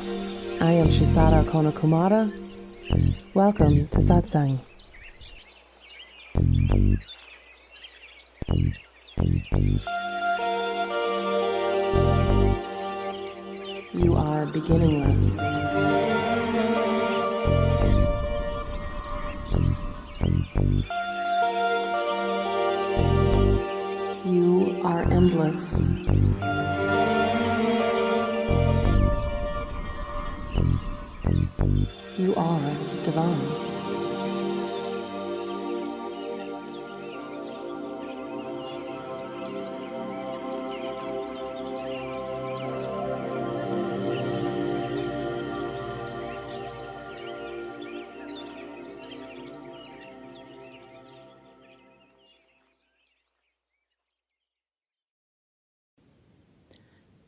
I am Shusara Kumara. Welcome to Satsang. You are beginningless. You are endless. You are divine.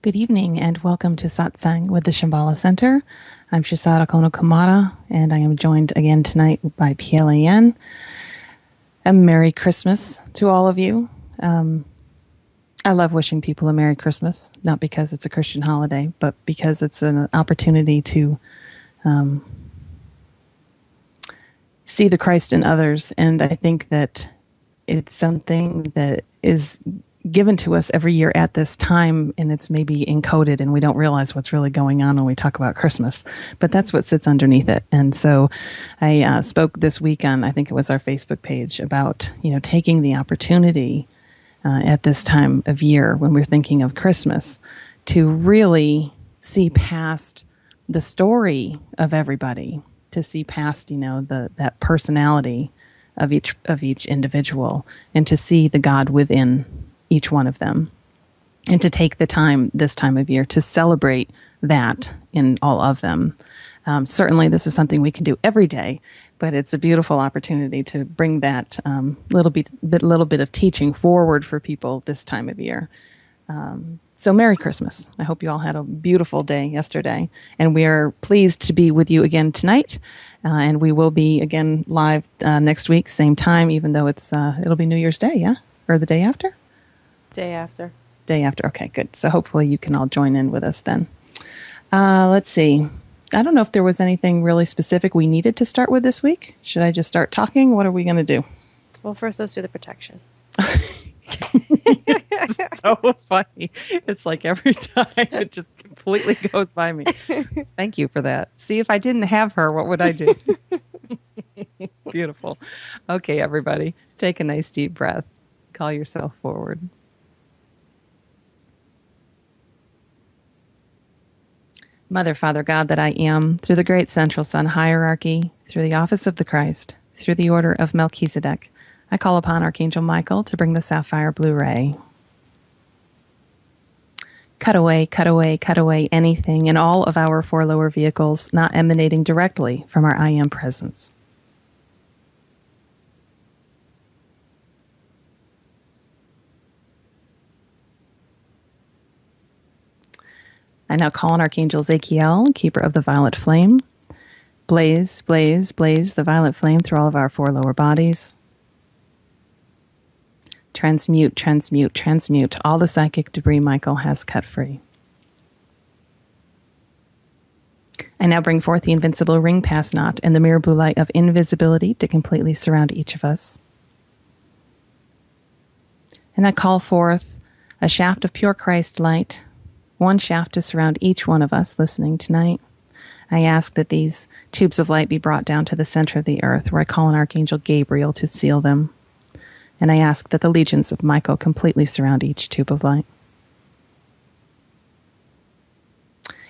Good evening and welcome to Satsang with the Shambhala Center. I'm Shusara Kumara and I am joined again tonight by PLAN. A Merry Christmas to all of you. I love wishing people a Merry Christmas, not because it's a Christian holiday, but because it's an opportunity to see the Christ in others. And I think that it's something that is given to us every year at this time, and it's maybe encoded and we don't realize what's really going on when we talk about Christmas, but that's what sits underneath it. And so I spoke this week on, I think it was our Facebook page, about, taking the opportunity at this time of year when we're thinking of Christmas to really see past the story of everybody, to see past, that personality of each individual, and to see the God within each one of them, and to take the time this time of year to celebrate that in all of them. Certainly this is something we can do every day, but it's a beautiful opportunity to bring that little bit of teaching forward for people this time of year. So Merry Christmas. I hope you all had a beautiful day yesterday, and we are pleased to be with you again tonight. And we will be again live next week, same time, even though it'll be New Year's Day, yeah? Or the day after? Day after. Day after. Okay, good. So hopefully you can all join in with us then. Let's see. I don't know if there was anything really specific we needed to start with this week. Should I just start talking? What are we going to do? Well, first let's do the protection. It's so funny. It's like every time it just completely goes by me. Thank you for that. See, if I didn't have her, what would I do? Beautiful. Okay, everybody, take a nice deep breath. Call yourself forward. Mother, Father, God that I am, through the great central sun hierarchy, through the office of the Christ, through the order of Melchizedek, I call upon Archangel Michael to bring the sapphire blue ray. Cut away, cut away, cut away anything in all of our four lower vehicles not emanating directly from our I Am presence. I now call on Archangel Zachiel, keeper of the violet flame. Blaze, blaze, blaze the violet flame through all of our four lower bodies. Transmute, transmute, transmute all the psychic debris Michael has cut free. I now bring forth the invincible ring pass knot and the mirror blue light of invisibility to completely surround each of us. And I call forth a shaft of pure Christ light, one shaft to surround each one of us listening tonight. I ask that these tubes of light be brought down to the center of the earth, where I call on Archangel Gabriel to seal them. And I ask that the legions of Michael completely surround each tube of light.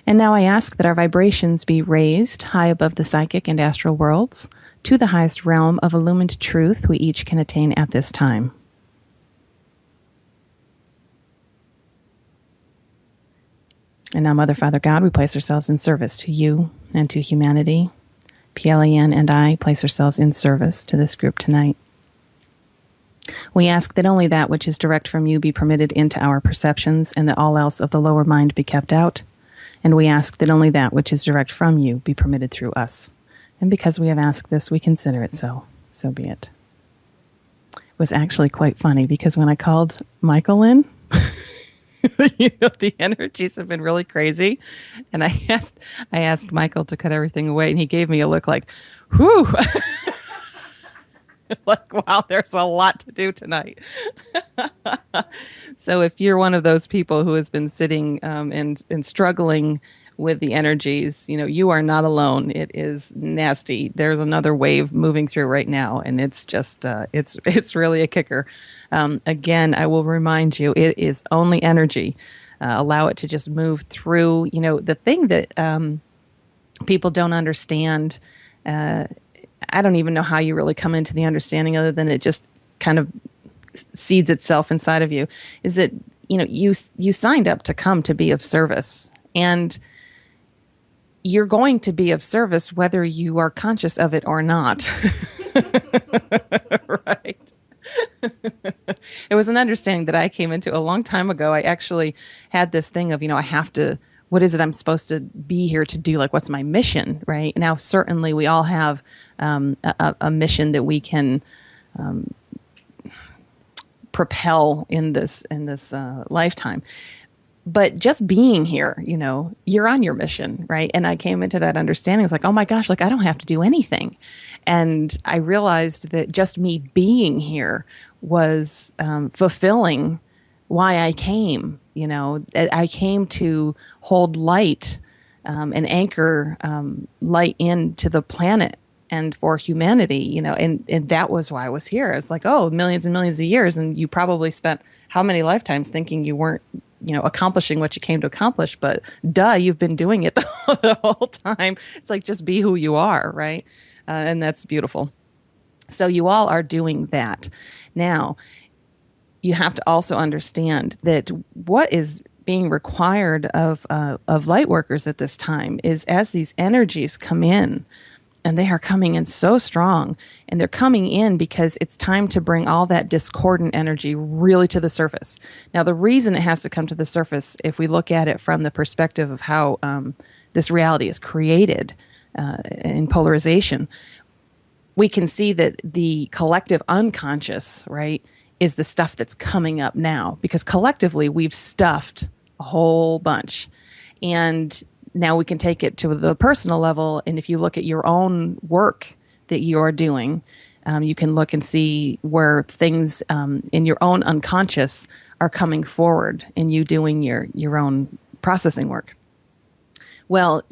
And now I ask that our vibrations be raised high above the psychic and astral worlds to the highest realm of illumined truth we each can attain at this time. And now, Mother, Father, God, we place ourselves in service to you and to humanity. PLAN and I place ourselves in service to this group tonight. We ask that only that which is direct from you be permitted into our perceptions, and that all else of the lower mind be kept out. And we ask that only that which is direct from you be permitted through us. And because we have asked this, we consider it so. So be it. It was actually quite funny because when I called Michael in, The energies have been really crazy. And I asked Michael to cut everything away, and he gave me a look like, whew. Like, wow, there's a lot to do tonight. So if you're one of those people who has been sitting and struggling with the energies, you are not alone. It is nasty. There's another wave moving through right now, and it's just it's really a kicker. Again, I will remind you, it is only energy. Allow it to just move through. The thing that people don't understand. I don't even know how you really come into the understanding, other than it just kind of seeds itself inside of you, is that you signed up to come to be of service, and you're going to be of service whether you are conscious of it or not. Right. It was an understanding that I came into a long time ago. I actually had this thing of, I have to, what is it I'm supposed to be here to do? Like, what's my mission, right? Now, certainly we all have a mission that we can propel in this lifetime. But just being here, you're on your mission, right? And I came into that understanding. It's like, oh my gosh, like I don't have to do anything. And I realized that just me being here was fulfilling why I came. I came to hold light and anchor light into the planet and for humanity, and that was why I was here. It's like, oh, millions and millions of years, and you probably spent how many lifetimes thinking you weren't, accomplishing what you came to accomplish, but you've been doing it the whole time. It's like, just be who you are, right? And that's beautiful. So you all are doing that. Now, you have to also understand that what is being required of light workers at this time is, as these energies come in, and they are coming in so strong, and they're coming in because it's time to bring all that discordant energy really to the surface. Now, the reason it has to come to the surface, if we look at it from the perspective of how this reality is created in polarization, we can see that the collective unconscious, right, is the stuff that's coming up now, because collectively we've stuffed a whole bunch. And now we can take it to the personal level. And if you look at your own work that you're doing, you can look and see where things in your own unconscious are coming forward in you doing your own processing work. Well,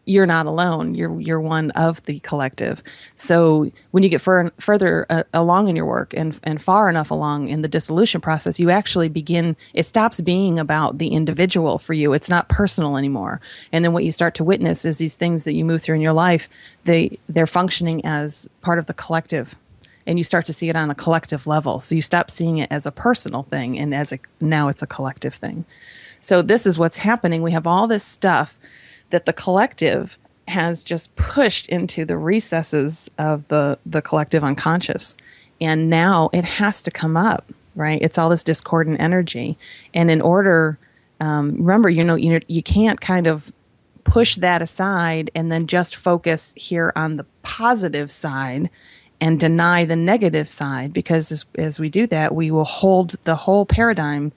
you're not alone. You're one of the collective. So when you get further along in your work and far enough along in the dissolution process, you actually begin, it stops being about the individual for you. It's not personal anymore. And then what you start to witness is these things that you move through in your life, they're functioning as part of the collective. And you start to see it on a collective level. So you stop seeing it as a personal thing, and now it's a collective thing. So this is what's happening. We have all this stuff that the collective has just pushed into the recesses of the collective unconscious. And now it has to come up, right? It's all this discordant energy. And in order, remember, you can't kind of push that aside and then just focus here on the positive side and deny the negative side, because as we do that, we will hold the whole paradigm,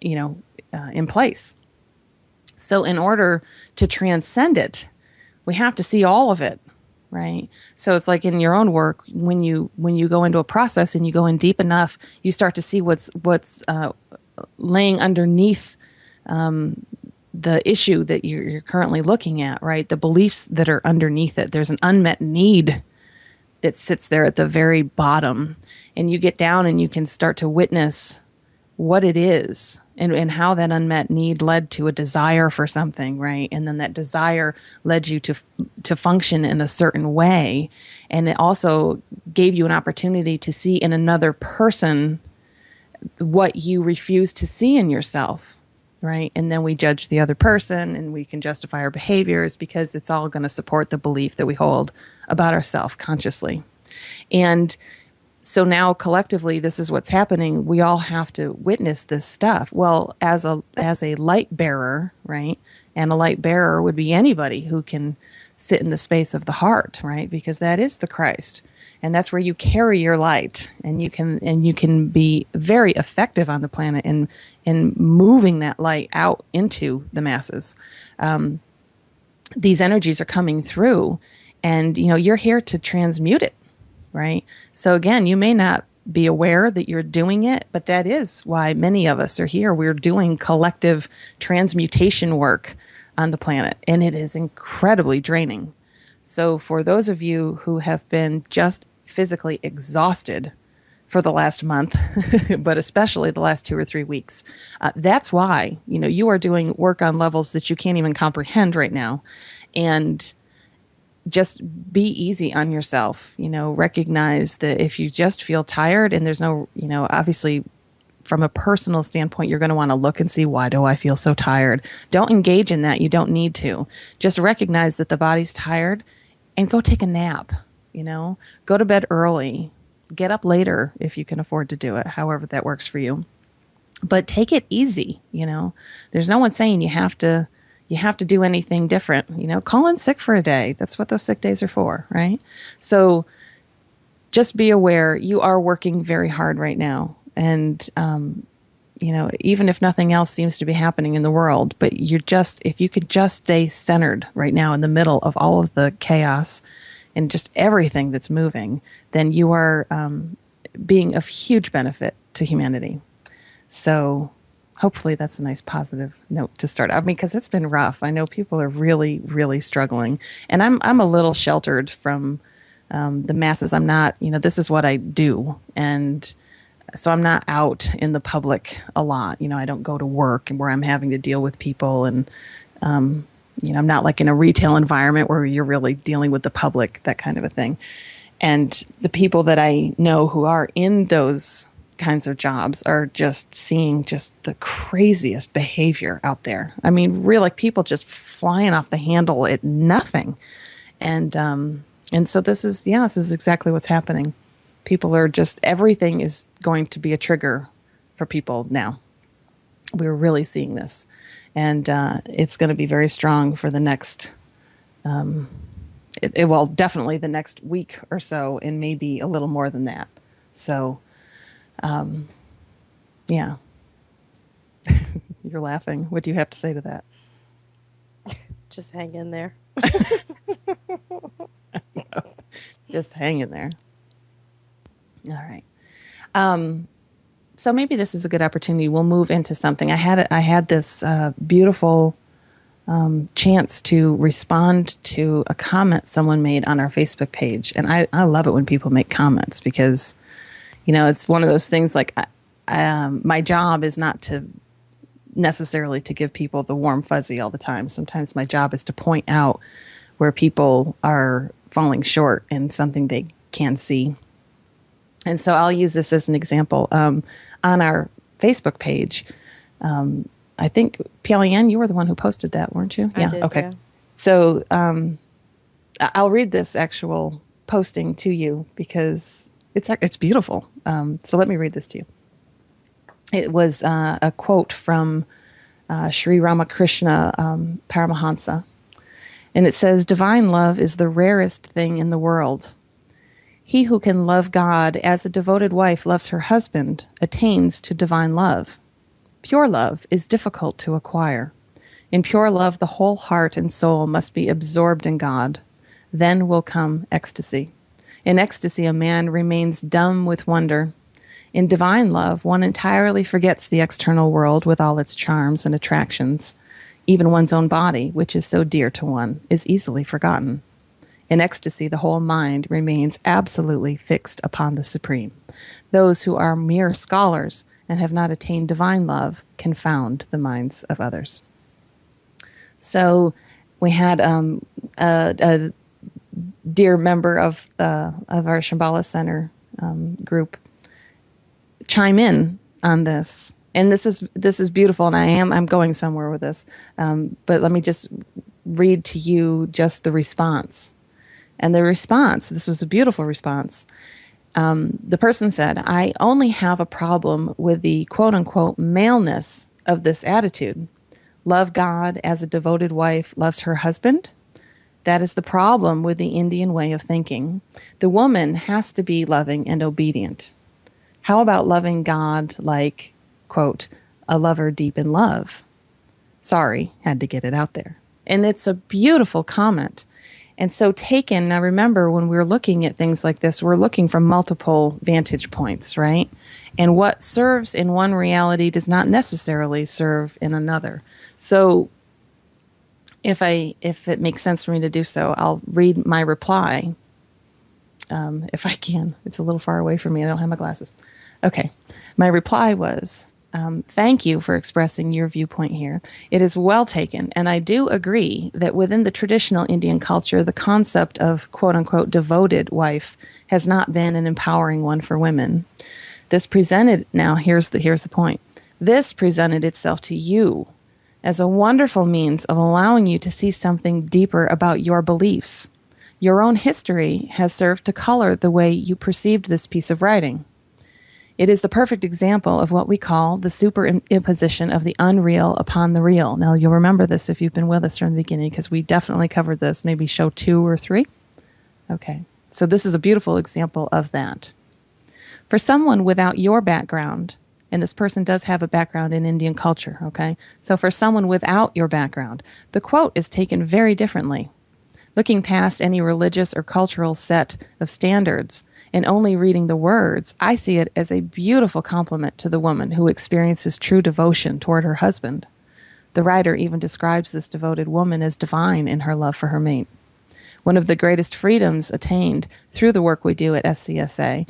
in place. So in order to transcend it, we have to see all of it, right? So it's like in your own work, when you go into a process and you go in deep enough, you start to see what's laying underneath the issue that you're currently looking at, right? The beliefs that are underneath it. There's an unmet need that sits there at the very bottom, and you get down and you can start to witness what it is. And how that unmet need led to a desire for something, right? And then that desire led you to function in a certain way. And it also gave you an opportunity to see in another person what you refuse to see in yourself, right? And then we judge the other person, and we can justify our behaviors, because it's all going to support the belief that we hold about ourselves consciously. And so now collectively, this is what's happening. We all have to witness this stuff. Well, as a light bearer, right? And a light bearer would be anybody who can sit in the space of the heart, right? Because that is the Christ. And that's where you carry your light, and you can be very effective on the planet in moving that light out into the masses. These energies are coming through, and you're here to transmute it, right? So again, you may not be aware that you're doing it, but that is why many of us are here. We're doing collective transmutation work on the planet, and it is incredibly draining. So for those of you who have been just physically exhausted for the last month, but especially the last 2 or 3 weeks, that's why you are doing work on levels that you can't even comprehend right now. And just be easy on yourself. Recognize that if you just feel tired, and there's no, obviously from a personal standpoint, you're going to want to look and see, why do I feel so tired? Don't engage in that. You don't need to. Just recognize that the body's tired and go take a nap. Go to bed early, get up later if you can afford to do it, however that works for you. But take it easy. There's no one saying you have to do anything different. Call in sick for a day. That's what those sick days are for, right? So just be aware you are working very hard right now. And, even if nothing else seems to be happening in the world, but if you could just stay centered right now in the middle of all of the chaos and just everything that's moving, then you are being of huge benefit to humanity. So hopefully that's a nice positive note to start. Because it's been rough. I know people are really, really struggling. And I'm a little sheltered from the masses. I'm not, this is what I do. And so I'm not out in the public a lot. I don't go to work and where I'm having to deal with people. And, I'm not like in a retail environment where you're really dealing with the public, that kind of a thing. And the people that I know who are in those kinds of jobs are just seeing just the craziest behavior out there. Really, like people just flying off the handle at nothing. And so this is exactly what's happening. People are everything is going to be a trigger for people now. We're really seeing this. And it's going to be very strong for the next, definitely the next week or so, and maybe a little more than that. So, yeah. You're laughing. What do you have to say to that? Just hang in there. Just hang in there. All right. So maybe this is a good opportunity. We'll move into something. I had this beautiful chance to respond to a comment someone made on our Facebook page. And I love it when people make comments because, it's one of those things like my job is not to necessarily to give people the warm fuzzy all the time. Sometimes my job is to point out where people are falling short in something they can see. And so I'll use this as an example. On our Facebook page, I think, Pialian, you were the one who posted that, weren't you? I did, okay. Yeah. So I'll read this actual posting to you because it's beautiful. So let me read this to you. It was a quote from Sri Ramakrishna Paramahansa. And it says, "Divine love is the rarest thing in the world. He who can love God as a devoted wife loves her husband attains to divine love. Pure love is difficult to acquire. In pure love, the whole heart and soul must be absorbed in God. Then will come ecstasy. In ecstasy, a man remains dumb with wonder. In divine love, one entirely forgets the external world with all its charms and attractions. Even one's own body, which is so dear to one, is easily forgotten. In ecstasy, the whole mind remains absolutely fixed upon the Supreme. Those who are mere scholars and have not attained divine love confound the minds of others." So we had a dear member of our Shambhala Center group chime in on this. And this is beautiful, and I'm going somewhere with this. But let me just read to you just the response. And the response, this was a beautiful response. The person said, "I only have a problem with the quote-unquote maleness of this attitude. Love God as a devoted wife loves her husband? That is the problem with the Indian way of thinking. The woman has to be loving and obedient. How about loving God like, quote, a lover deep in love? Sorry, had to get it out there. And it's a beautiful comment. And so taken, now remember, when we're looking at things like this, we're looking from multiple vantage points, right? And what serves in one reality does not necessarily serve in another. So if it makes sense for me to do so, I'll read my reply, if I can. It's a little far away from me. I don't have my glasses. Okay. My reply was, thank you for expressing your viewpoint here. It is well taken, and I do agree that within the traditional Indian culture, the concept of quote-unquote devoted wife has not been an empowering one for women. This presented, now here's the point, this presented itself to you as a wonderful means of allowing you to see something deeper about your beliefs. Your own history has served to color the way you perceived this piece of writing. It is the perfect example of what we call the superimposition of the unreal upon the real. Now, you'll remember this if you've been with us from the beginning, because we definitely covered this, maybe show 2 or 3. Okay, so this is a beautiful example of that. For someone without your background, and this person does have a background in Indian culture, okay? So for someone without your background, the quote is taken very differently. Looking past any religious or cultural set of standards and only reading the words, I see it as a beautiful compliment to the woman who experiences true devotion toward her husband. The writer even describes this devoted woman as divine in her love for her mate. One of the greatest freedoms attained through the work we do at SCSA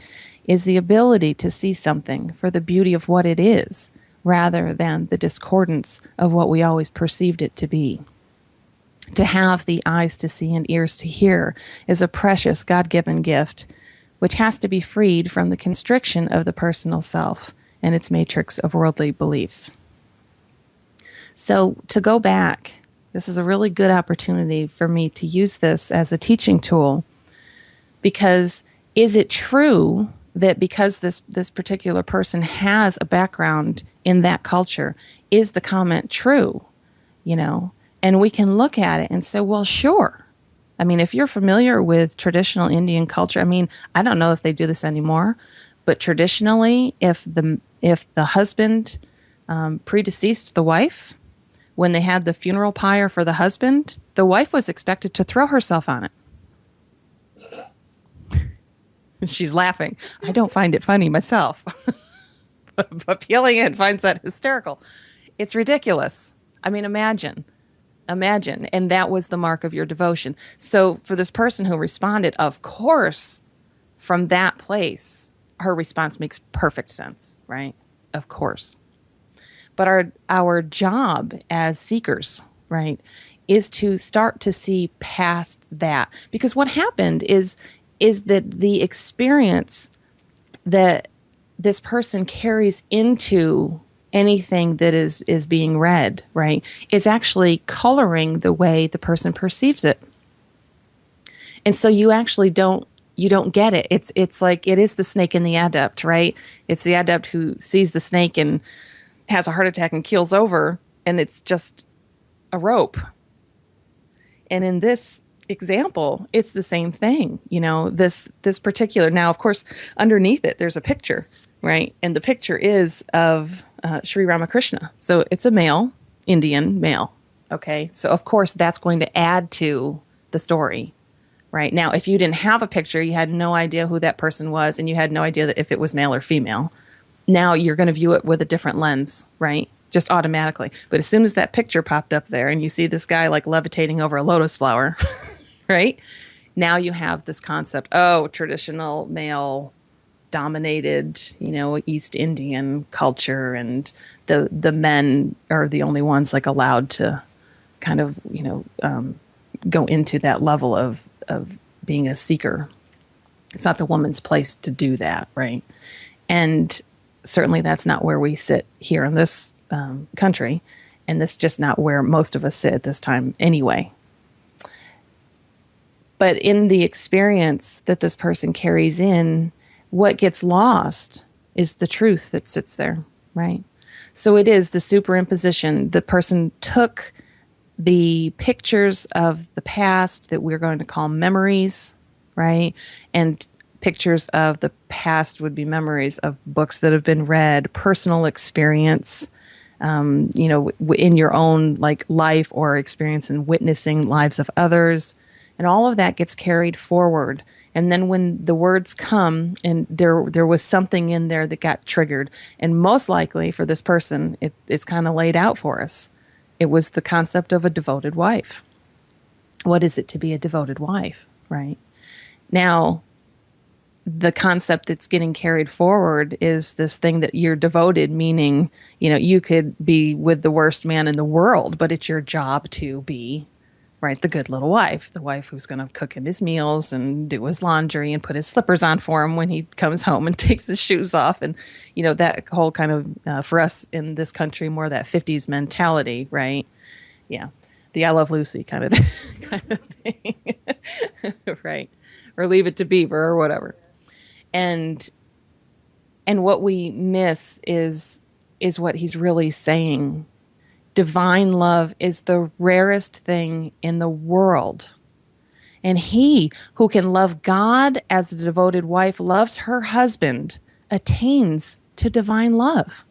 is the ability to see something for the beauty of what it is, rather than the discordance of what we always perceived it to be. To have the eyes to see and ears to hear is a precious God-given gift, which has to be freed from the constriction of the personal self and its matrix of worldly beliefs. So to go back, this is a really good opportunity for me to use this as a teaching tool, because is it true that because this particular person has a background in that culture, is the comment true? You know, and we can look at it and say, well, sure. I mean, if you're familiar with traditional Indian culture, I mean, I don't know if they do this anymore, but traditionally, if the husband predeceased the wife, when they had the funeral pyre for the husband, the wife was expected to throw herself on it. She's laughing. I don't find it funny myself, but Peeling finds that hysterical. It's ridiculous. I mean, imagine. And that was the mark of your devotion. So for this person who responded, of course, from that place, her response makes perfect sense, right? Of course. But our job as seekers, right, is to start to see past that. Because what happened is that the experience that this person carries into anything that is being read, right, is actually coloring the way the person perceives it. And so you actually don't get it. It's like it is the snake and the adept, right? It's the adept who sees the snake and has a heart attack and keels over, and it's just a rope. And in this example, it's the same thing. You know, this particular, now of course underneath it there's a picture, right? And the picture is of Sri Ramakrishna. So it's a male, Indian male. Okay, so of course that's going to add to the story, right? Now, if you didn't have a picture, you had no idea who that person was, and you had no idea that if it was male or female. Now you're going to view it with a different lens, right? Just automatically. But as soon as that picture popped up there and you see this guy like levitating over a lotus flower, right? Now you have this concept, oh, traditional male dominated, you know, East Indian culture, and the men are the only ones like allowed to kind of, you know, go into that level of being a seeker. It's not the woman's place to do that, right? And certainly that's not where we sit here in this country, and that's just not where most of us sit at this time anyway. But in the experience that this person carries in, what gets lost is the truth that sits there, right? So it is the superimposition. The person took the pictures of the past that we're going to call memories, right? And pictures of the past would be memories of books that have been read, personal experience, in your own like life or experience in witnessing lives of others. And all of that gets carried forward. And then when the words come and there was something in there that got triggered, and most likely for this person, it's kind of laid out for us. It was the concept of a devoted wife. What is it to be a devoted wife, right? Now, the concept that's getting carried forward is this thing that you're devoted, meaning, you could be with the worst man in the world, but it's your job to be, right, the good little wife, the wife who's going to cook him his meals and do his laundry and put his slippers on for him when he comes home and takes his shoes off. And, that whole kind of, for us in this country, more that 50s mentality, right? Yeah. The I Love Lucy kind of thing, right? Or Leave It to Beaver or whatever. And what we miss is what he's really saying. Divine love is the rarest thing in the world. And he who can love God as a devoted wife loves her husband, attains to divine love.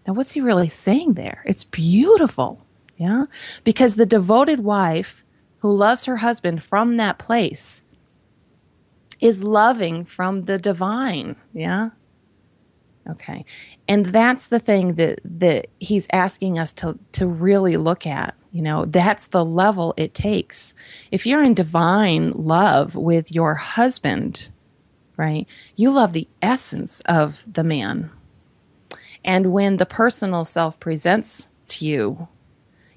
Now, what's he really saying there? It's beautiful, yeah? Because the devoted wife who loves her husband from that place is loving from the divine, yeah? Okay. And that's the thing that he's asking us to really look at. That's the level it takes. If you're in divine love with your husband, right, you love the essence of the man. And when the personal self presents to you,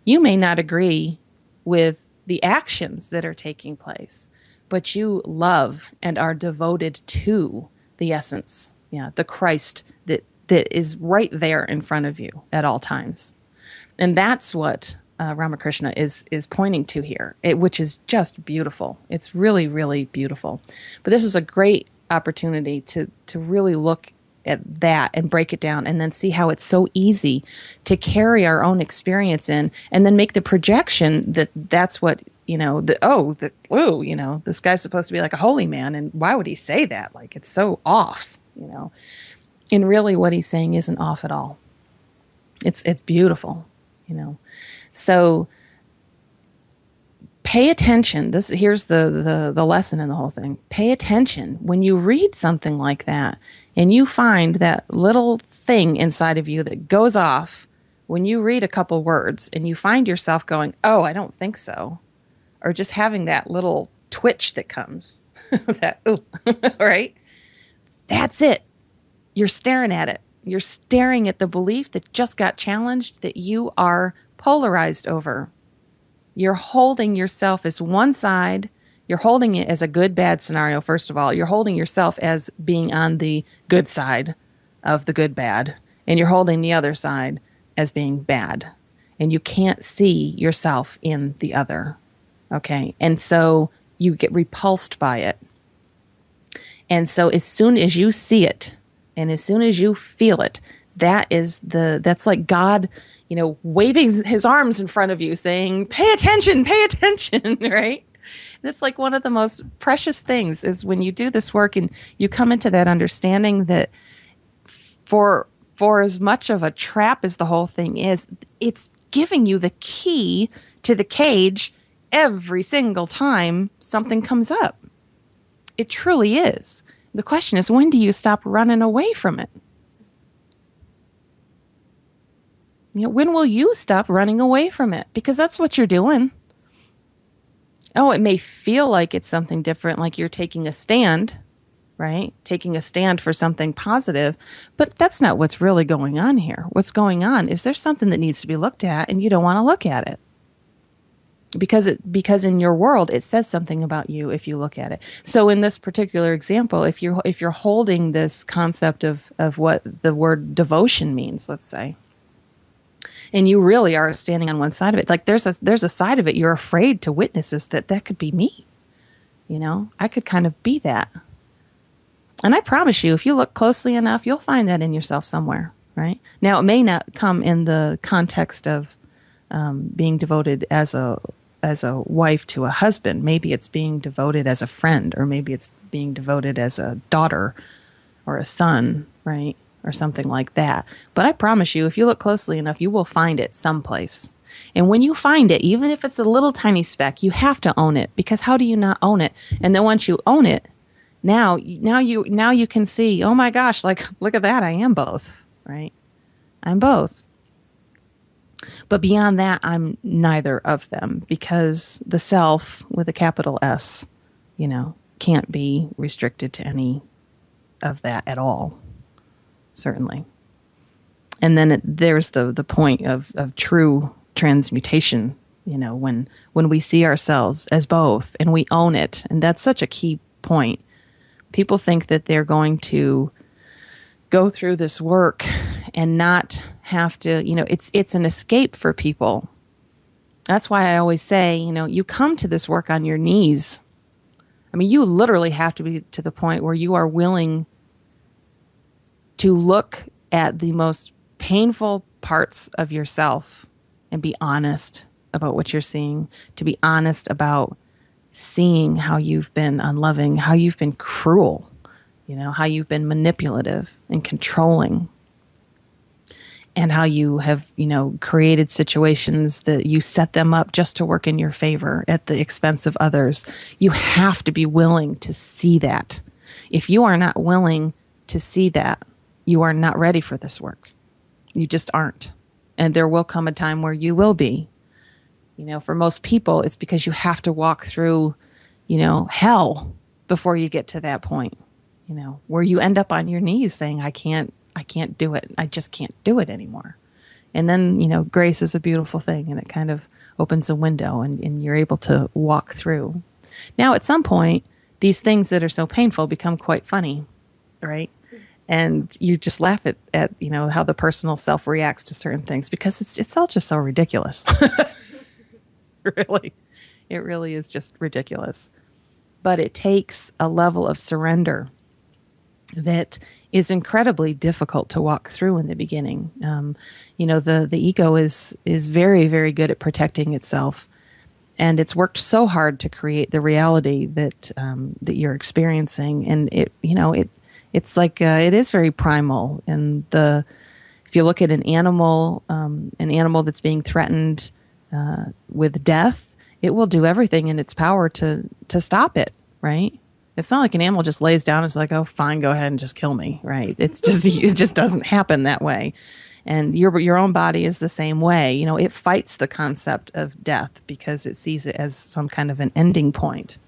you may not agree with the actions that are taking place, but you love and are devoted to the essence, the Christ that is right there in front of you at all times. And that's what Ramakrishna is pointing to here, which is just beautiful. It's really, really beautiful. But this is a great opportunity to really look at that and break it down and then see how it's so easy to carry our own experience in and then make the projection that that's what this guy's supposed to be like a holy man, and why would he say that? Like, it's so off, And really what he's saying isn't off at all. It's beautiful, So pay attention. Here's the lesson in the whole thing. Pay attention when you read something like that and you find that little thing inside of you that goes off when you read a couple words and you find yourself going, oh, I don't think so. Or just having that little twitch that comes, right? That's it. You're staring at it. You're staring at the belief that just got challenged that you are polarized over. You're holding yourself as one side. You're holding it as a good, bad scenario, first of all. You're holding yourself as being on the good side of the good, bad. And you're holding the other side as being bad. And you can't see yourself in the other. Okay, and so you get repulsed by it. And so as soon as you see it, and as soon as you feel it, that's like God, waving his arms in front of you saying, pay attention, right? That's like one of the most precious things is when you do this work and you come into that understanding that for as much of a trap as the whole thing is, it's giving you the key to the cage every single time something comes up. It truly is. The question is, when do you stop running away from it? When will you stop running away from it? Because that's what you're doing. Oh, it may feel like it's something different, like you're taking a stand, right? Taking a stand for something positive, but that's not what's really going on here. What's going on is there's something that needs to be looked at and you don't want to look at it. Because in your world it says something about you if you look at it. So in this particular example, if you're holding this concept of what the word devotion means, let's say, and you really are standing on one side of it, like there's a side of it you're afraid to witness is that could be me. I could kind of be that. And I promise you, if you look closely enough, you'll find that in yourself somewhere, right? Now, it may not come in the context of being devoted as a wife to a husband. Maybe it's being devoted as a friend, or maybe it's being devoted as a daughter or a son, right? Or something like that. But I promise you, if you look closely enough, you will find it someplace. And when you find it, even if it's a little tiny speck, you have to own it, because how do you not own it? And then once you own it, now you can see, oh my gosh, like, look at that, I am both, right? I'm both. But beyond that, I'm neither of them, because the self with a capital S, can't be restricted to any of that at all. Certainly. And then there's the point of true transmutation, when we see ourselves as both and we own it. And that's such a key point. People think that they're going to go through this work and not have to, it's an escape for people. That's why I always say, you come to this work on your knees. I mean, you literally have to be to the point where you are willing to look at the most painful parts of yourself and be honest about what you're seeing, to be honest about seeing how you've been unloving, how you've been cruel, how you've been manipulative and controlling, and how you have, created situations that you set them up just to work in your favor at the expense of others. You have to be willing to see that. If you are not willing to see that, you are not ready for this work. You just aren't. And there will come a time where you will be. For most people, it's because you have to walk through, hell before you get to that point, where you end up on your knees saying, I can't do it. I just can't do it anymore. And then, grace is a beautiful thing, and it kind of opens a window and you're able to walk through. Now, at some point, these things that are so painful become quite funny, right? And you just laugh at how the personal self reacts to certain things, because it's all just so ridiculous. Really. It really is just ridiculous. But it takes a level of surrender that is incredibly difficult to walk through in the beginning. The ego is very, very good at protecting itself. And it's worked so hard to create the reality that you're experiencing. And it's like it is very primal. And if you look at an animal that's being threatened with death, it will do everything in its power to stop it, right? It's not like an animal just lays down and is like, oh, fine, go ahead and just kill me, right? It's just it just doesn't happen that way. And your own body is the same way. It fights the concept of death because it sees it as some kind of an ending point.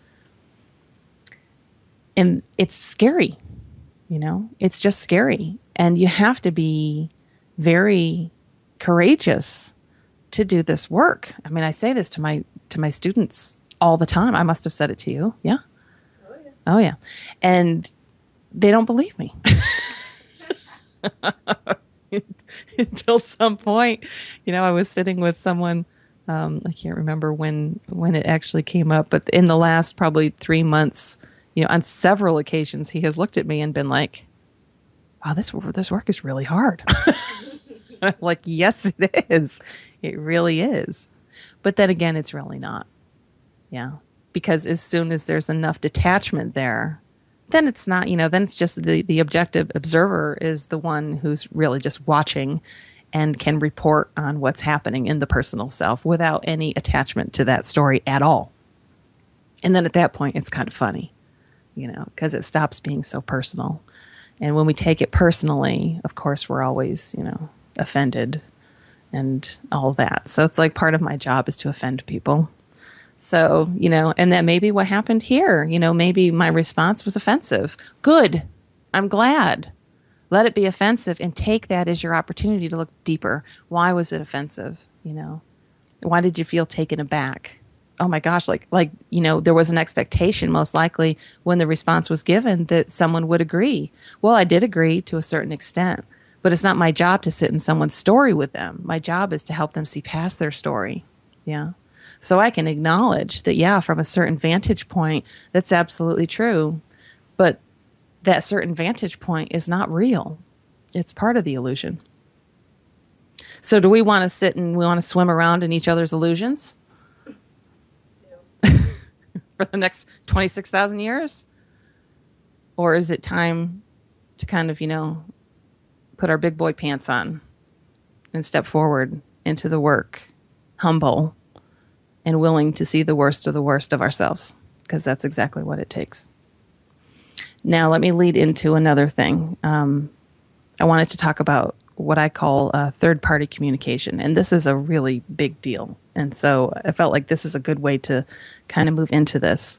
And it's scary. It's just scary. And you have to be very courageous to do this work. I mean, I say this to my students all the time. I must have said it to you. Yeah? Oh, yeah. And they don't believe me. Until some point, I was sitting with someone, I can't remember when it actually came up, but in the last probably 3 months, on several occasions, he has looked at me and been like, wow, this work is really hard. I'm like, yes, it is. It really is. But then again, it's really not. Yeah. Because as soon as there's enough detachment there, then it's not, then it's just the objective observer is the one who's really just watching and can report on what's happening in the personal self without any attachment to that story at all. And then at that point, it's kind of funny, because it stops being so personal. And when we take it personally, of course, we're always, offended and all that. So it's like part of my job is to offend people. So, and that may be what happened here. Maybe my response was offensive. Good. I'm glad. Let it be offensive and take that as your opportunity to look deeper. Why was it offensive? Why did you feel taken aback? Oh my gosh, there was an expectation most likely when the response was given that someone would agree. Well, I did agree to a certain extent, but it's not my job to sit in someone's story with them. My job is to help them see past their story. Yeah. So I can acknowledge that, yeah, from a certain vantage point, that's absolutely true. But that certain vantage point is not real. It's part of the illusion. So do we want to sit and we want to swim around in each other's illusions for the next 26,000 years? Or is it time to kind of, put our big boy pants on and step forward into the work, humble and willing to see the worst of ourselves? Because that's exactly what it takes. Now, let me lead into another thing. I wanted to talk about what I call third-party communication. And this is a really big deal. And so I felt like this is a good way to kind of move into this.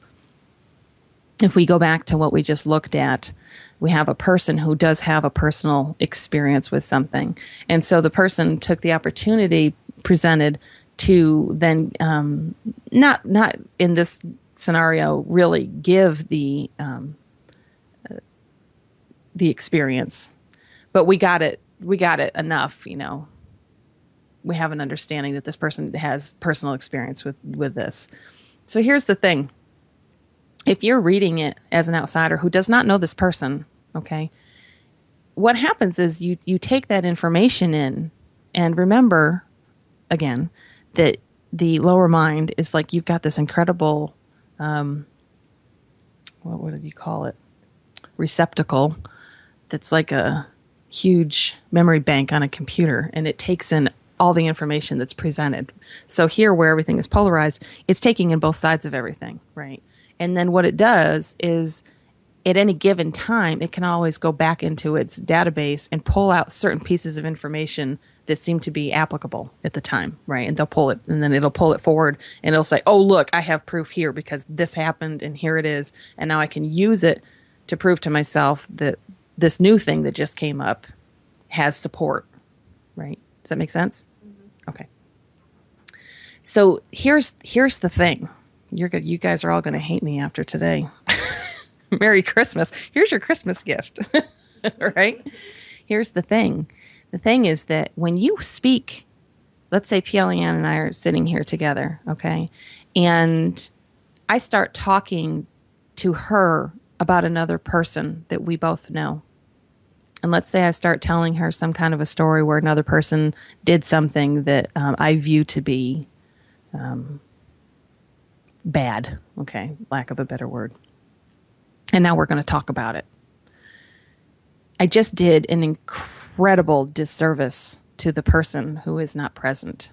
If we go back to what we just looked at, we have a person who does have a personal experience with something. And so the person took the opportunity presented to then not in this scenario really give the experience, but we got it enough, we have an understanding that this person has personal experience with this. So here's the thing. If you're reading it as an outsider who does not know this person, okay, what happens is you take that information in, and remember, again, that the lower mind is like you've got this incredible, what did you call it? Receptacle that's like a huge memory bank on a computer, and it takes in all the information that's presented. So here, where everything is polarized, it's taking in both sides of everything, right? And then what it does is, at any given time, it can always go back into its database and pull out certain pieces of information that seem to be applicable at the time, right? And they'll pull it, and then it'll pull it forward, and it'll say, oh, look, I have proof here because this happened, and here it is, and now I can use it to prove to myself that this new thing that just came up has support, right? Does that make sense? Mm-hmm. Okay. So here's the thing. You guys are all going to hate me after today. Merry Christmas. Here's your Christmas gift, right? Here's the thing. The thing is that when you speak, let's say Pielian and I are sitting here together, okay? And I start talking to her about another person that we both know. And let's say I start telling her some kind of a story where another person did something that I view to be bad, okay, lack of a better word. And now we're going to talk about it. I just did an incredible disservice to the person who is not present.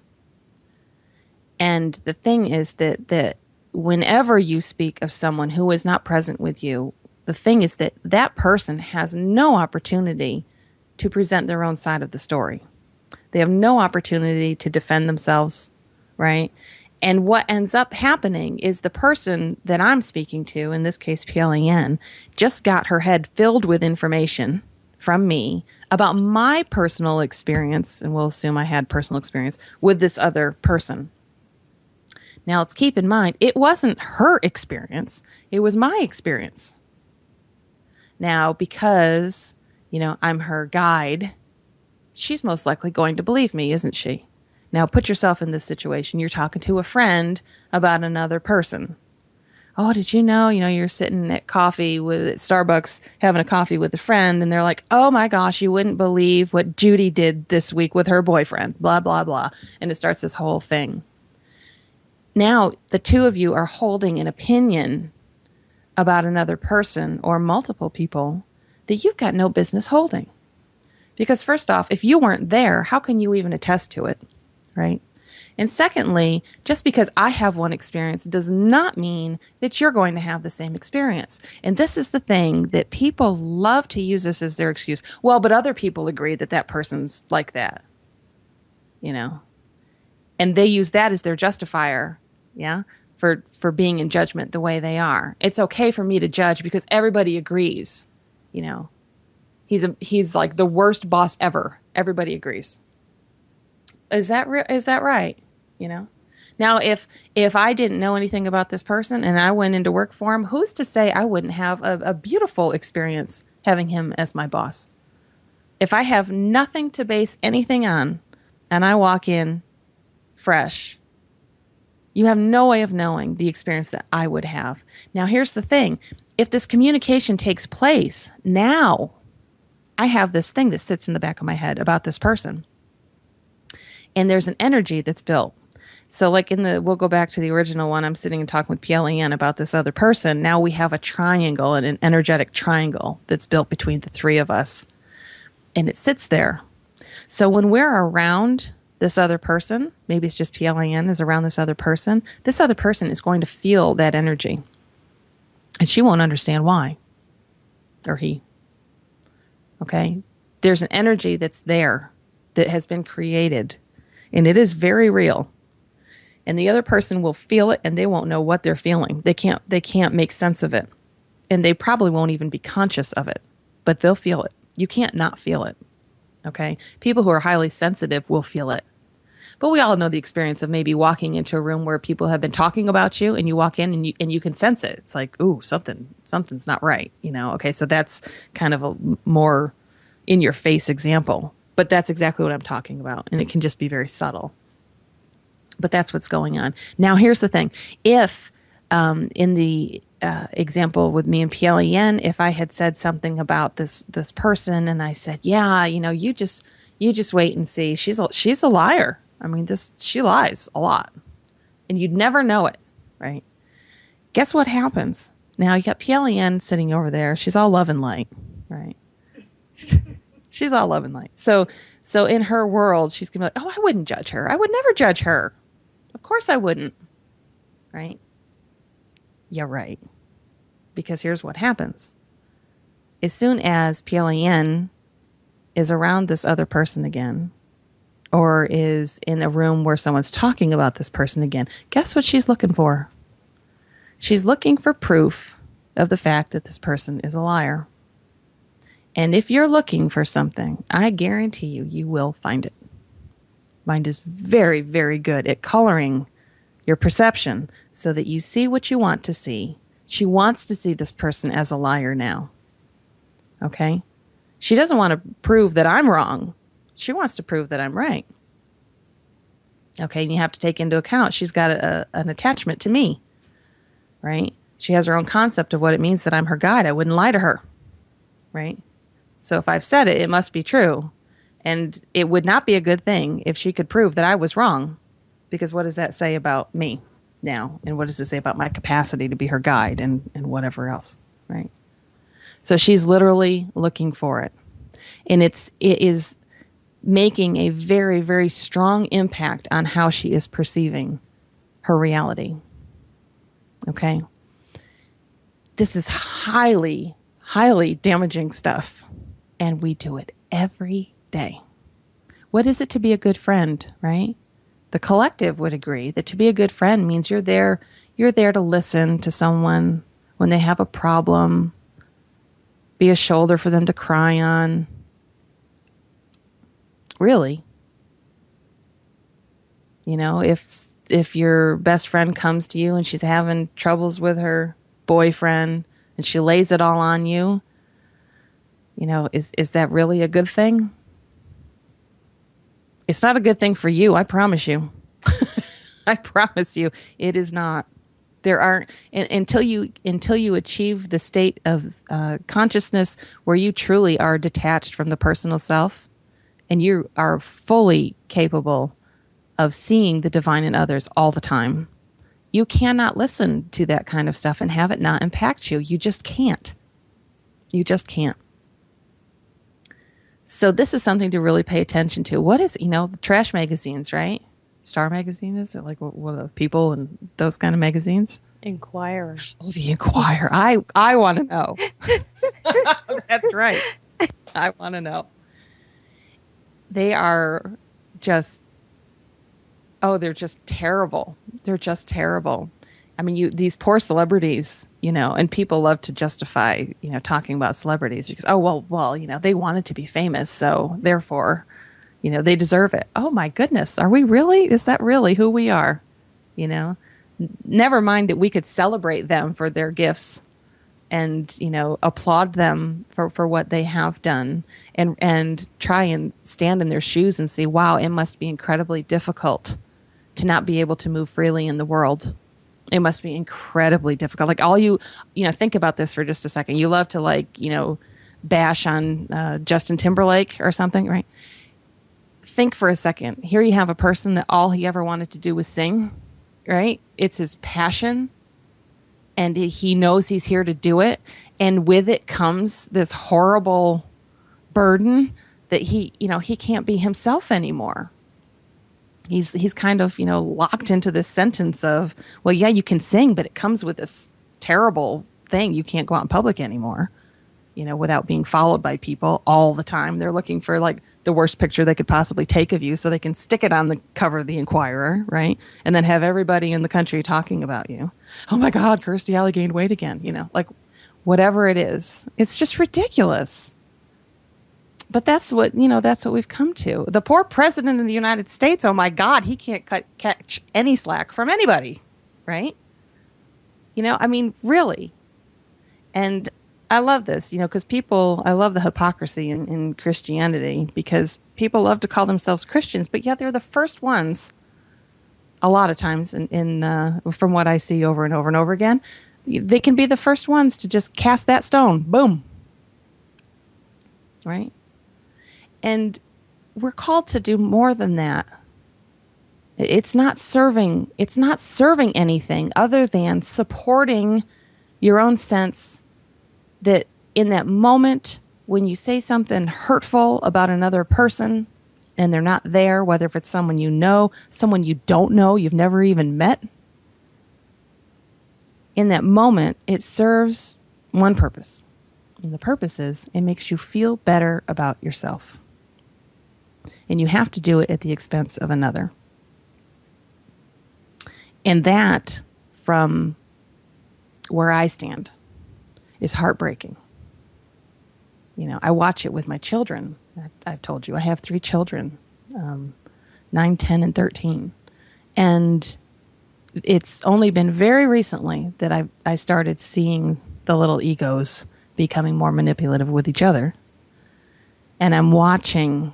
And the thing is that whenever you speak of someone who is not present with you, the thing is that that person has no opportunity to present their own side of the story. They have no opportunity to defend themselves, right? And what ends up happening is the person that I'm speaking to, in this case, Pielian, just got her head filled with information from me about my personal experience, and we'll assume I had personal experience, with this other person. Now, let's keep in mind, it wasn't her experience. It was my experience. Now, because, I'm her guide, she's most likely going to believe me, isn't she? Now, put yourself in this situation. You're talking to a friend about another person. Oh, did you know, you're sitting at Starbucks having a coffee with a friend, and they're like, oh my gosh, you wouldn't believe what Judy did this week with her boyfriend, blah, blah, blah. And it starts this whole thing. Now, the two of you are holding an opinion about another person or multiple people that you've got no business holding. Because first off, if you weren't there, how can you even attest to it? Right? And secondly, just because I have one experience does not mean that you're going to have the same experience. And this is the thing that people love to use this as their excuse. Well, but other people agree that person's like that, and they use that as their justifier, yeah, for being in judgment the way they are. It's okay for me to judge because everybody agrees, he's like the worst boss ever. Everybody agrees. Is that right? Now, if I didn't know anything about this person and I went into work for him, who's to say I wouldn't have a beautiful experience having him as my boss? If I have nothing to base anything on and I walk in fresh, you have no way of knowing the experience that I would have. Now, here's the thing. If this communication takes place, now I have this thing that sits in the back of my head about this person. And there's an energy that's built. So like we'll go back to the original one. I'm sitting and talking with PLEN about this other person. Now we have a triangle and an energetic triangle that's built between the three of us. And it sits there. So when we're around this other person, maybe it's just PLEN is around this other person is going to feel that energy. And she won't understand why. Or he. Okay? There's an energy that's there that has been created. And it is very real. And the other person will feel it and they won't know what they're feeling. They can't make sense of it. And they probably won't even be conscious of it. But they'll feel it. You can't not feel it. Okay? People who are highly sensitive will feel it. But we all know the experience of maybe walking into a room where people have been talking about you and you walk in and you can sense it. It's like, ooh, something's not right, Okay, so that's kind of a more in your face example. But that's exactly what I'm talking about. And it can just be very subtle. But that's what's going on. Now, here's the thing. If in the example with me and PLEN, if I had said something about this person and I said, yeah, you just wait and see. She's a liar. I mean, she lies a lot. And you'd never know it, right? Guess what happens? Now you got PLEN sitting over there. She's all love and light, right? She's all love and light. So in her world, she's going to be like, oh, I wouldn't judge her. I would never judge her. Of course I wouldn't, right? Yeah, right. Because here's what happens. As soon as PLEN is around this other person again, or is in a room where someone's talking about this person again, guess what she's looking for? She's looking for proof of the fact that this person is a liar. And if you're looking for something, I guarantee you will find it. Mind is very, very good at coloring your perception so that you see what you want to see. She wants to see this person as a liar now. Okay? She doesn't want to prove that I'm wrong. She wants to prove that I'm right. Okay, and you have to take into account she's got an attachment to me, right? She has her own concept of what it means that I'm her guide. I wouldn't lie to her, right? So if I've said it, it must be true. And it would not be a good thing if she could prove that I was wrong, because what does that say about me now? And what does it say about my capacity to be her guide and whatever else, right? So she's literally looking for it. And it is making a very, very strong impact on how she is perceiving her reality. Okay? This is highly, highly damaging stuff. And we do it every day. What is it to be a good friend, right? The collective would agree that to be a good friend means you're there to listen to someone when they have a problem, be a shoulder for them to cry on. Really. If your best friend comes to you and she's having troubles with her boyfriend and she lays it all on you, is that really a good thing? It's not a good thing for you, I promise you. I promise you, it is not. There aren't until you achieve the state of consciousness where you truly are detached from the personal self, and you are fully capable of seeing the divine in others all the time. You cannot listen to that kind of stuff and have it not impact you. You just can't. You just can't. So this is something to really pay attention to. What is, the trash magazines, right? Star Magazine, is it? Like what are those people and those kind of magazines? Inquirer. Oh, the Inquirer. I want to know. That's right. I want to know. They are just, they're just terrible. They're just terrible. I mean, these poor celebrities, and people love to justify, talking about celebrities because, well, they wanted to be famous, so therefore, they deserve it. Oh my goodness, are we really? Is that really who we are? Never mind that we could celebrate them for their gifts and, applaud them for what they have done and try and stand in their shoes and say, wow, it must be incredibly difficult to not be able to move freely in the world. It must be incredibly difficult. Like think about this for just a second. You love to bash on Justin Timberlake or something, right? think for a second. Here you have a person that all he ever wanted to do was sing, right? It's his passion, and he knows he's here to do it. And with it comes this horrible burden that he can't be himself anymore. He's kind of, locked into this sentence of, well, yeah, you can sing, but it comes with this terrible thing. You can't go out in public anymore, without being followed by people all the time. They're looking for like the worst picture they could possibly take of you so they can stick it on the cover of the Inquirer, right? And then have everybody in the country talking about you. Oh my God, Kirstie Alley gained weight again, like whatever it is. It's just ridiculous. But that's what we've come to. The poor president of the United States, oh my God, he can't catch any slack from anybody, right? Really. And I love this, because I love the hypocrisy in Christianity, because people love to call themselves Christians, but yet they're the first ones, a lot of times, from what I see over and over and over again, they can be the first ones to just cast that stone. Boom. Right? And we're called to do more than that. It's not serving anything other than supporting your own sense that in that moment when you say something hurtful about another person and they're not there, whether if it's someone you know, someone you don't know, you've never even met, in that moment, it serves one purpose. And the purpose is it makes you feel better about yourself. And you have to do it at the expense of another. And that, from where I stand, is heartbreaking. I watch it with my children. I've told you, I have 3 children, 9, 10, and 13. And it's only been very recently that I started seeing the little egos becoming more manipulative with each other. And I'm watching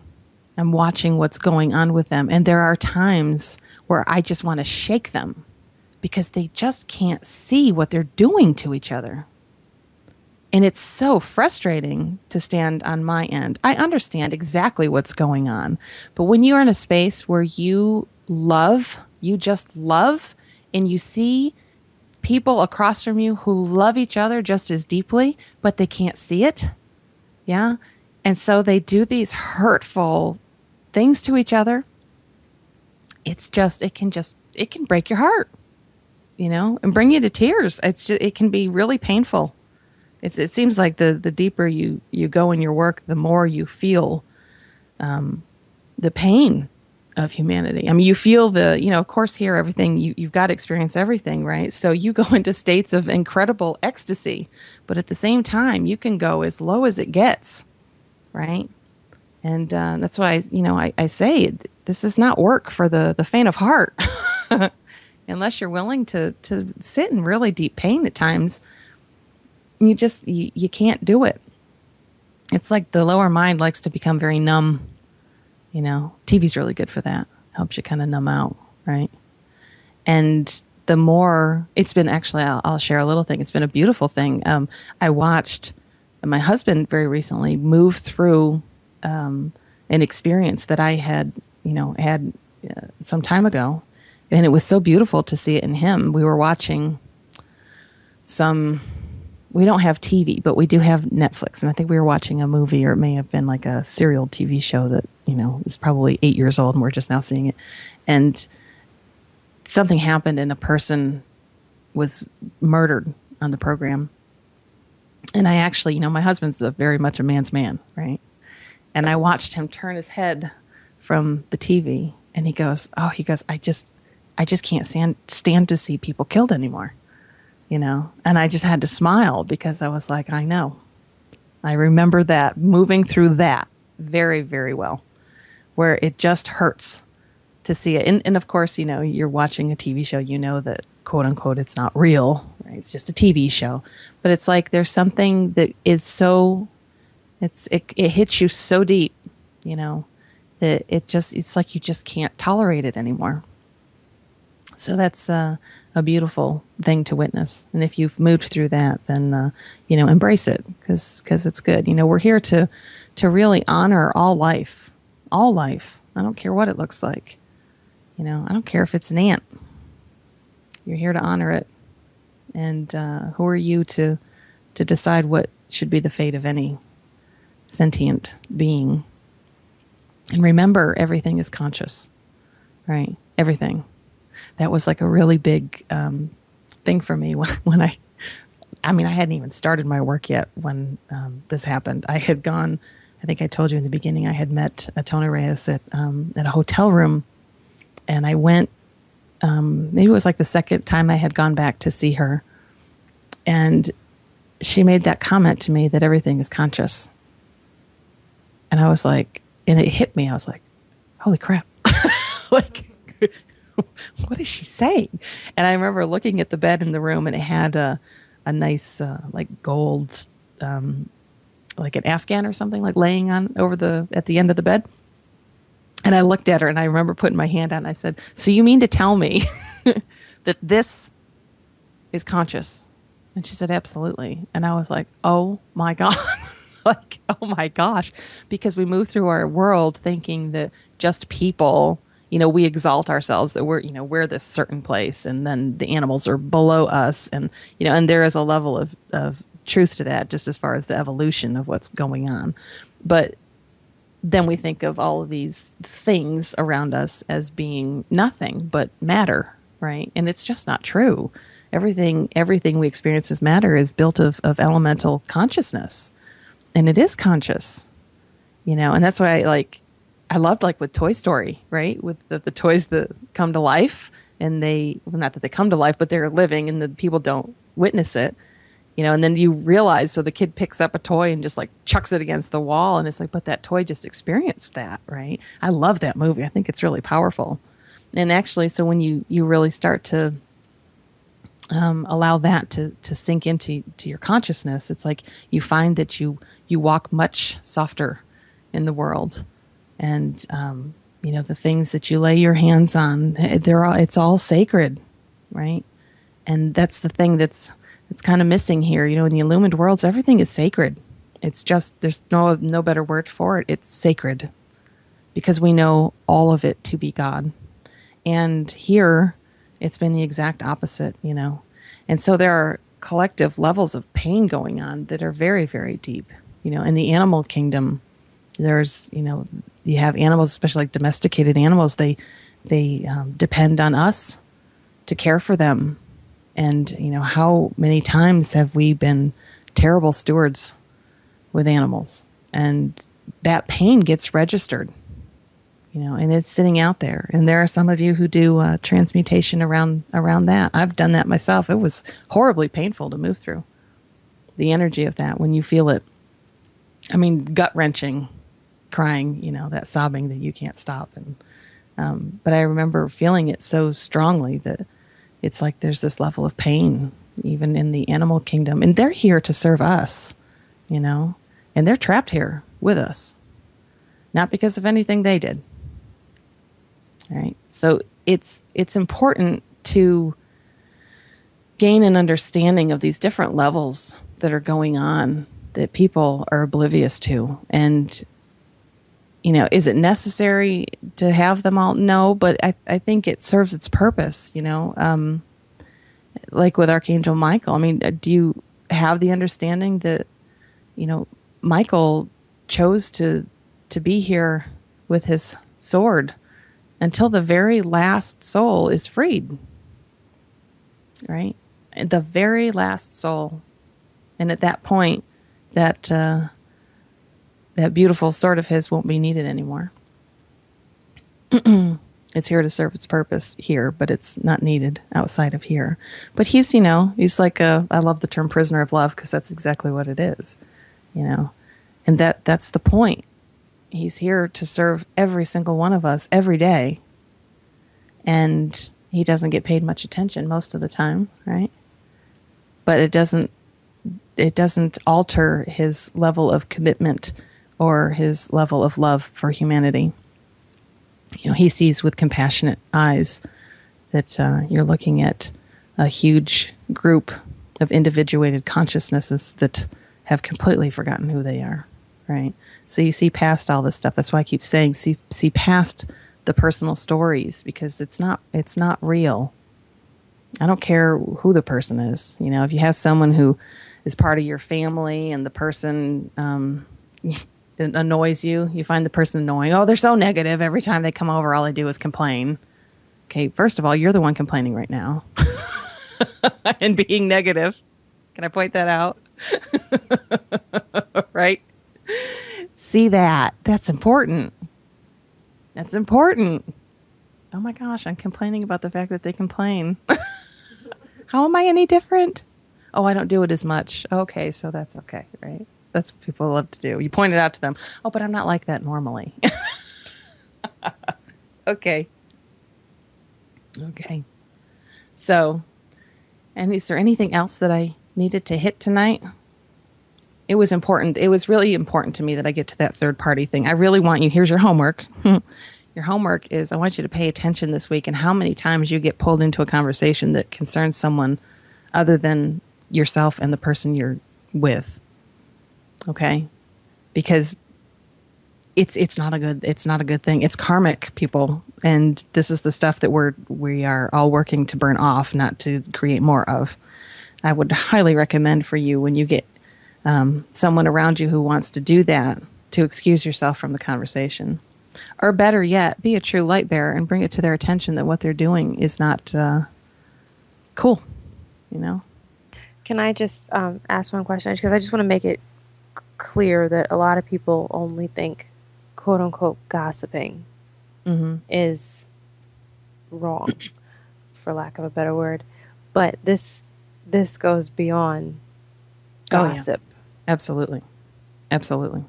what's going on with them. And there are times where I just want to shake them because they just can't see what they're doing to each other. And it's so frustrating to stand on my end. I understand exactly what's going on. But when you're in a space where you just love, and you see people across from you who love each other just as deeply, but they can't see it, yeah? And so they do these hurtful things to each other. It can break your heart, and bring you to tears. It can be really painful. It seems like the deeper you go in your work, the more you feel the pain of humanity. You feel of course, here, everything, you've got to experience everything, right? So you go into states of incredible ecstasy, but at the same time, you can go as low as it gets, right? And that's why I say this is not work for the faint of heart, unless you're willing to sit in really deep pain at times. You can't do it. It's like the lower mind likes to become very numb. TV's really good for that. Helps you kind of numb out, right? And the more it's been, actually, I'll share a little thing. It's been a beautiful thing. I watched my husband very recently move through an experience that I had some time ago. And it was so beautiful to see it in him. We were watching we don't have TV, but we do have Netflix. And I think we were watching a movie, or it may have been like a serial TV show that, is probably 8 years old and we're just now seeing it. And something happened and a person was murdered on the program. And I actually, my husband's very much a man's man, right? And I watched him turn his head from the TV and he goes, I just can't stand to see people killed anymore. And I just had to smile because I was like, I know. I remember that, moving through that very, very well, where it just hurts to see it. And of course, you're watching a TV show, that, quote unquote, it's not real, right? It's just a TV show. But it's like there's something that is so, it hits you so deep, that it's like you just can't tolerate it anymore. So that's a beautiful thing to witness. And if you've moved through that, then, embrace it because it's good. We're here to really honor all life, I don't care what it looks like. I don't care if it's an ant. You're here to honor it. And who are you to decide what should be the fate of any sentient being? And remember, everything is conscious, right? Everything. That was like a really big thing for me when I hadn't even started my work yet when this happened. I had gone, I think I told you in the beginning, I had met Atona Reyes at a hotel room, and I went, maybe it was like the second time I had gone back to see her, and she made that comment to me that everything is conscious. And I was like, and it hit me, I was like, holy crap. Like, what is she saying? And I remember looking at the bed in the room, and it had a nice like gold, like an Afghan or something, like laying on at the end of the bed. And I looked at her, and I remember putting my hand out, and I said, so you mean to tell me that this is conscious? And she said, absolutely. And I was like, oh my God. Like, oh my gosh. Because we move through our world thinking that just people, we exalt ourselves, that we're this certain place, and then the animals are below us. And, and there is a level of truth to that, just as far as the evolution of what's going on. But then we think of all of these things around us as being nothing but matter, right? And it's just not true. Everything we experience as matter is built of elemental consciousness, and it is conscious, and that's why I loved with Toy Story, right? With the toys that come to life, and not that they come to life, but they're living, and the people don't witness it. And then you realize, so the kid picks up a toy and just chucks it against the wall. And it's like, but that toy just experienced that, right? I love that movie. I think it's really powerful. And actually, so when you really start to allow that to sink into your consciousness, it's like you find that you walk much softer in the world. And, the things that you lay your hands on, it's all sacred, right? And that's the thing it's kind of missing here. In the illumined worlds, everything is sacred. It's just, there's no better word for it. It's sacred because we know all of it to be God. And here, it's been the exact opposite, And so there are collective levels of pain going on that are very, very deep. In the animal kingdom, there's, you have animals, especially like domesticated animals, they depend on us to care for them. And, how many times have we been terrible stewards with animals? And that pain gets registered, and it's sitting out there. And there are some of you who do transmutation around that. I've done that myself. It was horribly painful to move through the energy of that when you feel it. I mean, gut-wrenching, crying, that sobbing that you can't stop. And but I remember feeling it so strongly that it's like there's this level of pain even in the animal kingdom. And they're here to serve us, and they're trapped here with us, not because of anything they did. All right. So it's important to gain an understanding of these different levels that are going on that people are oblivious to. And, is it necessary to have them all? No, but I think it serves its purpose, like with Archangel Michael. I mean, do you have the understanding that, Michael chose to be here with his sword until the very last soul is freed, right? The very last soul. And at that point, that beautiful sword of his won't be needed anymore. It's here to serve its purpose here, but it's not needed outside of here. But he's, he's like I love the term prisoner of love, because that's exactly what it is, and that's the point. He's here to serve every single one of us every day. And he doesn't get paid much attention most of the time, right? But it doesn't alter his level of commitment or his level of love for humanity. He sees with compassionate eyes that you're looking at a huge group of individuated consciousnesses that have completely forgotten who they are. right? So you see past all this stuff. That's why I keep saying see past the personal stories, because it's not real. I don't care who the person is. You know, if you have someone who is part of your family and the person it annoys you, you find the person annoying. Oh, they're so negative. Every time they come over, all they do is complain. Okay, first of all, you're the one complaining right now and being negative. Can I point that out? Right? See that. That's important. That's important. Oh my gosh, I'm complaining about the fact that they complain. How am I any different? Oh, I don't do it as much. Okay, so that's okay, right? That's what people love to do. You point it out to them. Oh, but I'm not like that normally. Okay. Okay. So, and is there anything else that I needed to hit tonight? It was important. It was really important to me that I get to that third party thing. I really want you, here's your homework. Your homework is I want you to pay attention this week and how many times you get pulled into a conversation that concerns someone other than yourself and the person you're with. Okay? Because it's not a good thing. It's karmic, people, and this is the stuff that we are all working to burn off, not to create more of. I would highly recommend for you, when you get someone around you who wants to do that, to excuse yourself from the conversation. Or better yet, be a true light bearer and bring it to their attention that what they're doing is not cool, you know? Can I just ask one question? Because I just want to make it clear that a lot of people only think, quote unquote, gossiping is wrong, for lack of a better word. But this goes beyond gossip. Oh, yeah. Absolutely. Absolutely.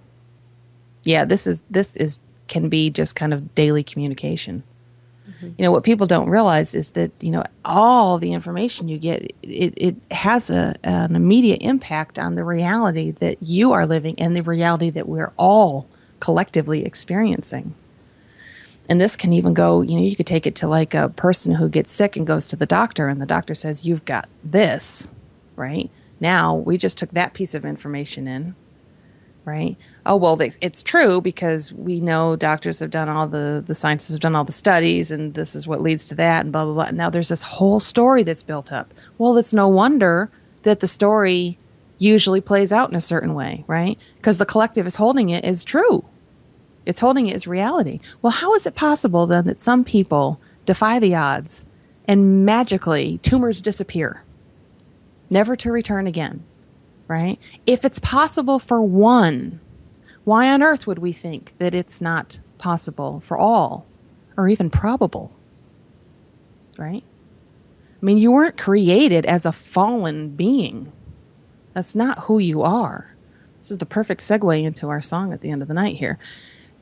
Yeah, this can be just kind of daily communication. You know, what people don't realize is that, you know, all the information you get, it has an immediate impact on the reality that you are living and the reality that we're all collectively experiencing. And this can even go, you know, you could take it to like a person who gets sick and goes to the doctor, and the doctor says, you've got this, right? Now, we just took that piece of information in, right? Oh, well, it's true because we know doctors have done all the scientists have done all the studies, and this is what leads to that, and blah, blah, blah. Now there's this whole story that's built up. Well, it's no wonder that the story usually plays out in a certain way, right? Because the collective is holding it as true. It's holding it as reality. Well, how is it possible then that some people defy the odds and magically tumors disappear, never to return again, right? If it's possible for one, why on earth would we think that it's not possible for all, or even probable, right? I mean, you weren't created as a fallen being. That's not who you are. This is the perfect segue into our song at the end of the night here.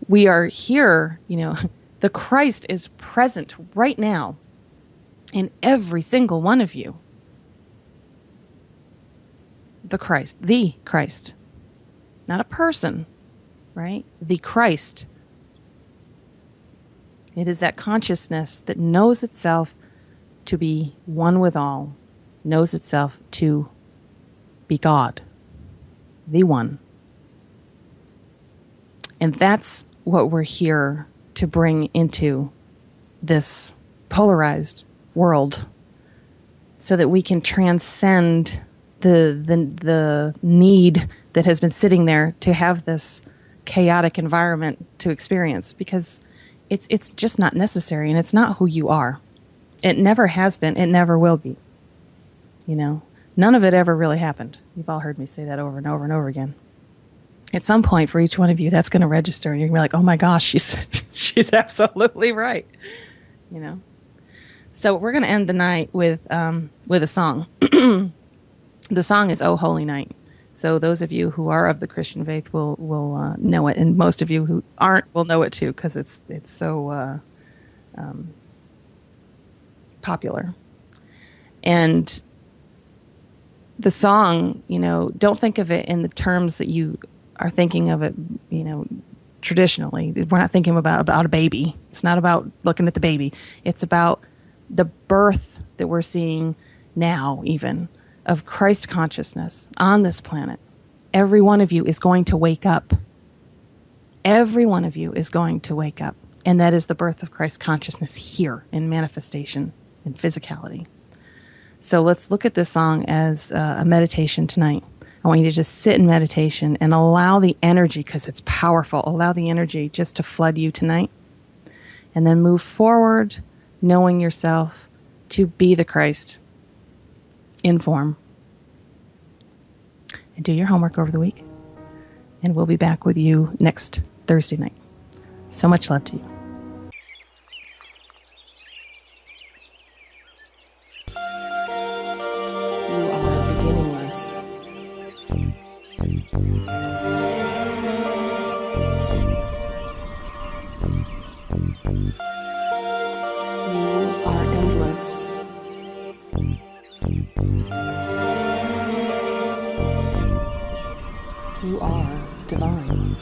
We are here, you know, the Christ is present right now in every single one of you. The Christ, not a person, right? The Christ. It is that consciousness that knows itself to be one with all, knows itself to be God, the one. And that's what we're here to bring into this polarized world, so that we can transcend the need that has been sitting there to have this chaotic environment to experience, because it's just not necessary, and it's not who you are. It never has been. It never will be. You know, none of it ever really happened. You've all heard me say that over and over and over again. At some point, for each one of you, that's going to register, and you're going to be like, "Oh my gosh, she's absolutely right." You know. So we're going to end the night with a song. The song is "Oh Holy Night." So those of you who are of the Christian faith will know it, and most of you who aren't will know it too, because it's so popular. And the song, you know, don't think of it in the terms that you are thinking of it, you know, traditionally. We're not thinking about a baby. It's not about looking at the baby. It's about the birth that we're seeing now, even, of Christ consciousness on this planet. Every one of you is going to wake up Every one of you is going to wake up. And that is the birth of Christ consciousness here in manifestation and physicality. So let's look at this song as a meditation tonight. I want you to just sit in meditation and allow the energy, because it's powerful, allow the energy just to flood you tonight. And then move forward, knowing yourself to be the Christ in form. And do your homework over the week. And we'll be back with you next Thursday night. So much love to you. You are beginningless. You are endless. You are divine.